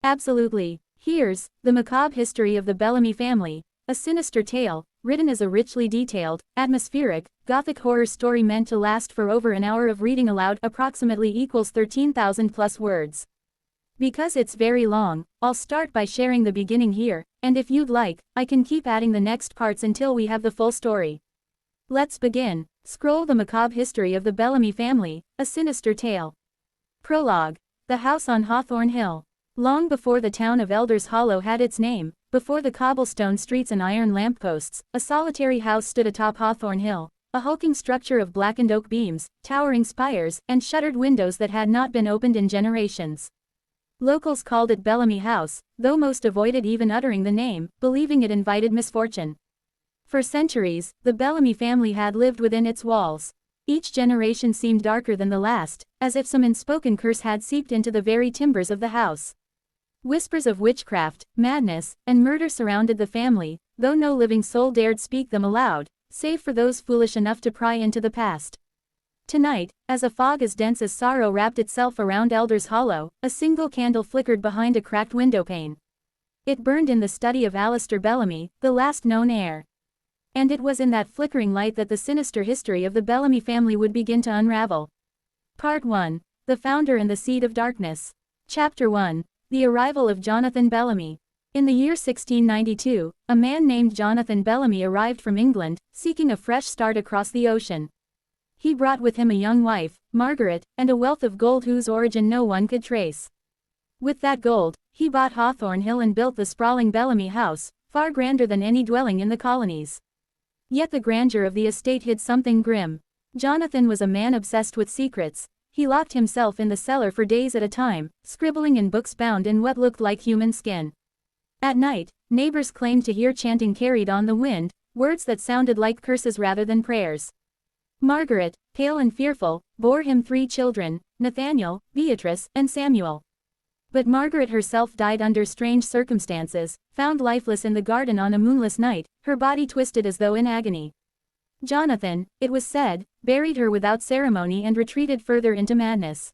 Absolutely. Here's the macabre history of the Bellamy family, a sinister tale, written as a richly detailed, atmospheric, Gothic horror story meant to last for over an hour of reading aloud, approximately equals 13,000 plus words. Because it's very long, I'll start by sharing the beginning here, and if you'd like, I can keep adding the next parts until we have the full story. Let's begin. Scroll the macabre history of the Bellamy family, a sinister tale. Prologue. The house on Hawthorne Hill. Long before the town of Elders Hollow had its name, before the cobblestone streets and iron lampposts, a solitary house stood atop Hawthorne Hill, a hulking structure of blackened oak beams, towering spires, and shuttered windows that had not been opened in generations. Locals called it Bellamy House, though most avoided even uttering the name, believing it invited misfortune. For centuries, the Bellamy family had lived within its walls. Each generation seemed darker than the last, as if some unspoken curse had seeped into the very timbers of the house. Whispers of witchcraft, madness, and murder surrounded the family, though no living soul dared speak them aloud, save for those foolish enough to pry into the past. Tonight, as a fog as dense as sorrow wrapped itself around Elders Hollow, a single candle flickered behind a cracked windowpane. It burned in the study of Alistair Bellamy, the last known heir. And it was in that flickering light that the sinister history of the Bellamy family would begin to unravel. Part 1. The Founder and the Seed of Darkness. Chapter 1. The arrival of Jonathan Bellamy. In the year 1692, a man named Jonathan Bellamy arrived from England, seeking a fresh start across the ocean. He brought with him a young wife, Margaret, and a wealth of gold whose origin no one could trace. With that gold, he bought Hawthorne Hill and built the sprawling Bellamy House, far grander than any dwelling in the colonies. Yet the grandeur of the estate hid something grim. Jonathan was a man obsessed with secrets. He locked himself in the cellar for days at a time, scribbling in books bound in what looked like human skin. At night, neighbors claimed to hear chanting carried on the wind, words that sounded like curses rather than prayers. Margaret, pale and fearful, bore him 3 children, Nathaniel, Beatrice, and Samuel. But Margaret herself died under strange circumstances, found lifeless in the garden on a moonless night, her body twisted as though in agony. Jonathan, it was said, buried her without ceremony and retreated further into madness.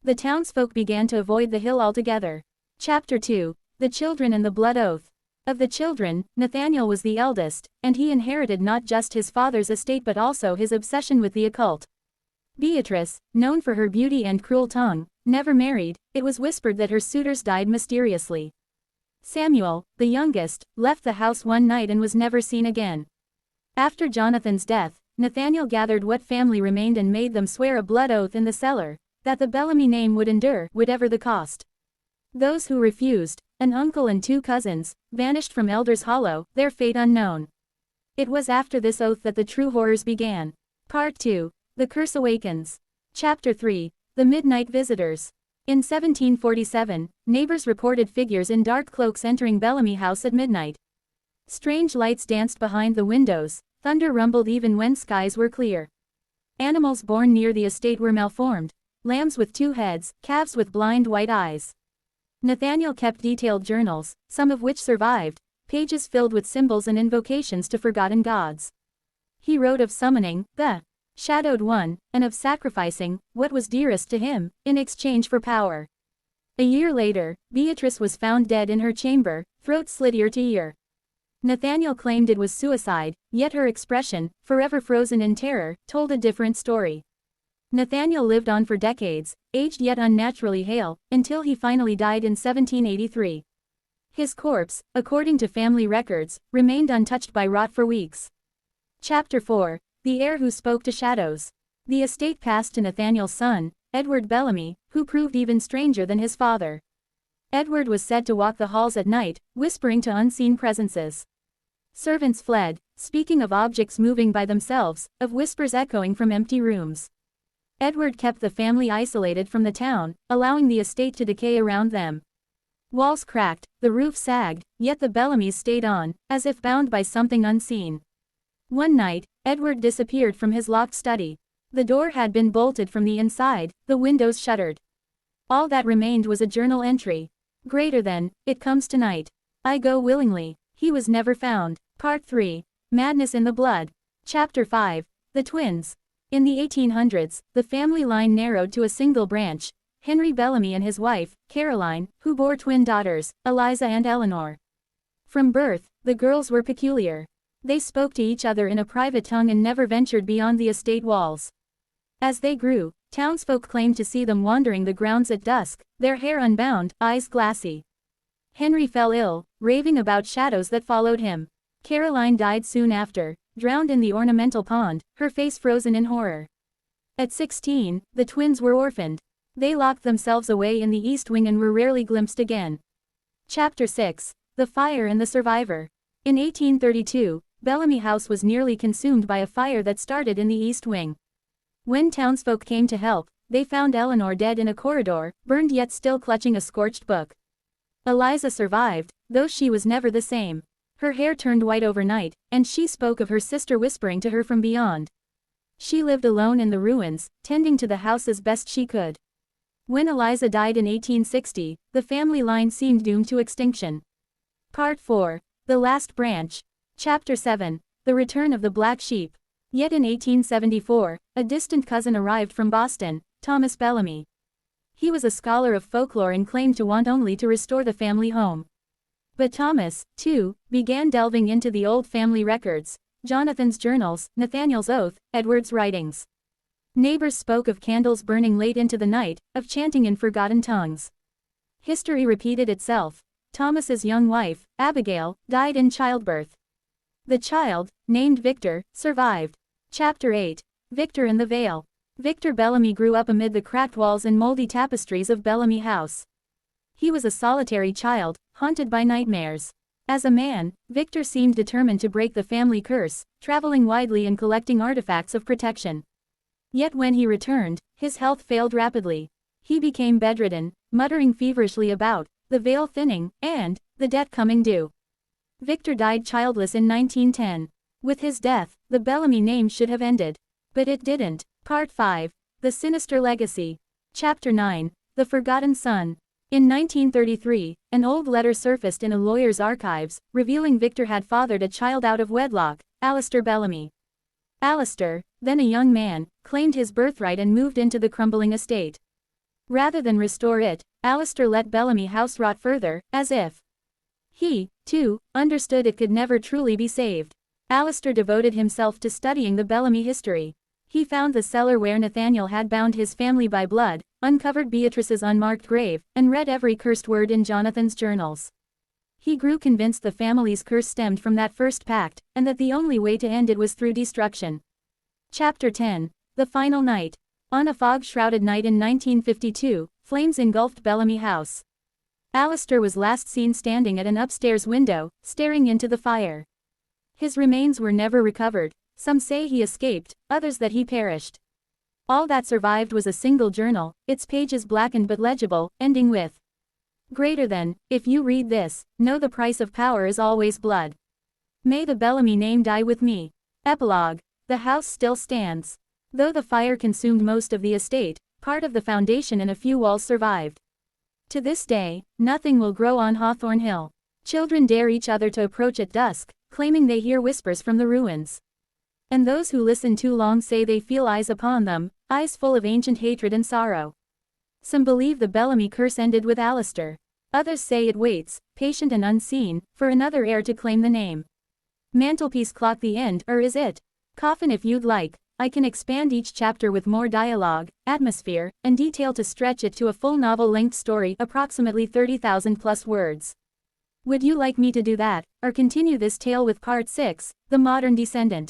The townsfolk began to avoid the hill altogether. Chapter 2. The Children and the Blood Oath. Of the children, Nathaniel was the eldest, and he inherited not just his father's estate but also his obsession with the occult. Beatrice, known for her beauty and cruel tongue, never married. It was whispered that her suitors died mysteriously. Samuel, the youngest, left the house one night and was never seen again. After Jonathan's death, Nathaniel gathered what family remained and made them swear a blood oath in the cellar, that the Bellamy name would endure, whatever the cost. Those who refused, an uncle and 2 cousins, vanished from Elders Hollow, their fate unknown. It was after this oath that the true horrors began. Part 2. The Curse Awakens. Chapter 3. The Midnight Visitors. In 1747, neighbors reported figures in dark cloaks entering Bellamy House at midnight. Strange lights danced behind the windows, thunder rumbled even when skies were clear. Animals born near the estate were malformed, lambs with 2 heads, calves with blind white eyes. Nathaniel kept detailed journals, some of which survived, pages filled with symbols and invocations to forgotten gods. He wrote of summoning the Shadowed One, and of sacrificing what was dearest to him, in exchange for power. A year later, Beatrice was found dead in her chamber, throat slit ear to ear. Nathaniel claimed it was suicide, yet her expression, forever frozen in terror, told a different story. Nathaniel lived on for decades, aged yet unnaturally hale, until he finally died in 1783. His corpse, according to family records, remained untouched by rot for weeks. Chapter 4. The Heir Who Spoke to Shadows. The estate passed to Nathaniel's son, Edward Bellamy, who proved even stranger than his father. Edward was said to walk the halls at night, whispering to unseen presences. Servants fled, speaking of objects moving by themselves, of whispers echoing from empty rooms. Edward kept the family isolated from the town, allowing the estate to decay around them. Walls cracked, the roof sagged, yet the Bellamys stayed on, as if bound by something unseen. One night, Edward disappeared from his locked study. The door had been bolted from the inside, the windows shuttered. All that remained was a journal entry. Greater than, it comes tonight. I go willingly. He was never found. Part 3. Madness in the Blood. Chapter 5. The Twins. In the 1800s, the family line narrowed to a single branch, Henry Bellamy and his wife, Caroline, who bore twin daughters, Eliza and Eleanor. From birth, the girls were peculiar. They spoke to each other in a private tongue and never ventured beyond the estate walls. As they grew, townsfolk claimed to see them wandering the grounds at dusk, their hair unbound, eyes glassy. Henry fell ill, raving about shadows that followed him. Caroline died soon after, drowned in the ornamental pond, her face frozen in horror. At 16, the twins were orphaned. They locked themselves away in the East Wing and were rarely glimpsed again. Chapter 6. The Fire and the Survivor. In 1832, Bellamy House was nearly consumed by a fire that started in the East Wing. When townsfolk came to help, they found Eleanor dead in a corridor, burned yet still clutching a scorched book. Eliza survived, though she was never the same. Her hair turned white overnight, and she spoke of her sister whispering to her from beyond. She lived alone in the ruins, tending to the house as best she could. When Eliza died in 1860, the family line seemed doomed to extinction. Part 4. The Last Branch. Chapter 7. The Return of the Black Sheep. Yet in 1874, a distant cousin arrived from Boston, Thomas Bellamy. He was a scholar of folklore and claimed to want only to restore the family home. But Thomas, too, began delving into the old family records, Jonathan's journals, Nathaniel's oath, Edward's writings. Neighbors spoke of candles burning late into the night, of chanting in forgotten tongues. History repeated itself. Thomas's young wife, Abigail, died in childbirth. The child, named Victor, survived. Chapter 8. Victor and the Veil. Victor Bellamy grew up amid the cracked walls and moldy tapestries of Bellamy House. He was a solitary child, haunted by nightmares. As a man, Victor seemed determined to break the family curse, traveling widely and collecting artifacts of protection. Yet when he returned, his health failed rapidly. He became bedridden, muttering feverishly about the veil thinning, and the debt coming due. Victor died childless in 1910. With his death, the Bellamy name should have ended. But it didn't. Part 5. The Sinister Legacy. Chapter 9. The Forgotten Son. In 1933, an old letter surfaced in a lawyer's archives, revealing Victor had fathered a child out of wedlock, Alistair Bellamy. Alistair, then a young man, claimed his birthright and moved into the crumbling estate. Rather than restore it, Alistair let Bellamy House rot further, as if he, too, understood it could never truly be saved. Alistair devoted himself to studying the Bellamy history. He found the cellar where Nathaniel had bound his family by blood, uncovered Beatrice's unmarked grave, and read every cursed word in Jonathan's journals. He grew convinced the family's curse stemmed from that first pact, and that the only way to end it was through destruction. Chapter 10. The Final Night. On a fog-shrouded night in 1952, flames engulfed Bellamy House. Alistair was last seen standing at an upstairs window, staring into the fire. His remains were never recovered. Some say he escaped, others that he perished. All that survived was a single journal, its pages blackened but legible, ending with greater than, if you read this, know the price of power is always blood. May the Bellamy name die with me. Epilogue. The house still stands. Though the fire consumed most of the estate, part of the foundation and a few walls survived. To this day, nothing will grow on Hawthorne Hill. Children dare each other to approach at dusk, claiming they hear whispers from the ruins. And those who listen too long say they feel eyes upon them, eyes full of ancient hatred and sorrow. Some believe the Bellamy curse ended with Alistair. Others say it waits, patient and unseen, for another heir to claim the name. Mantelpiece clock the end, or is it? Coffin if you'd like. I can expand each chapter with more dialogue, atmosphere, and detail to stretch it to a full novel-length story, approximately 30,000 plus words. Would you like me to do that, or continue this tale with Part 6, The Modern Descendant?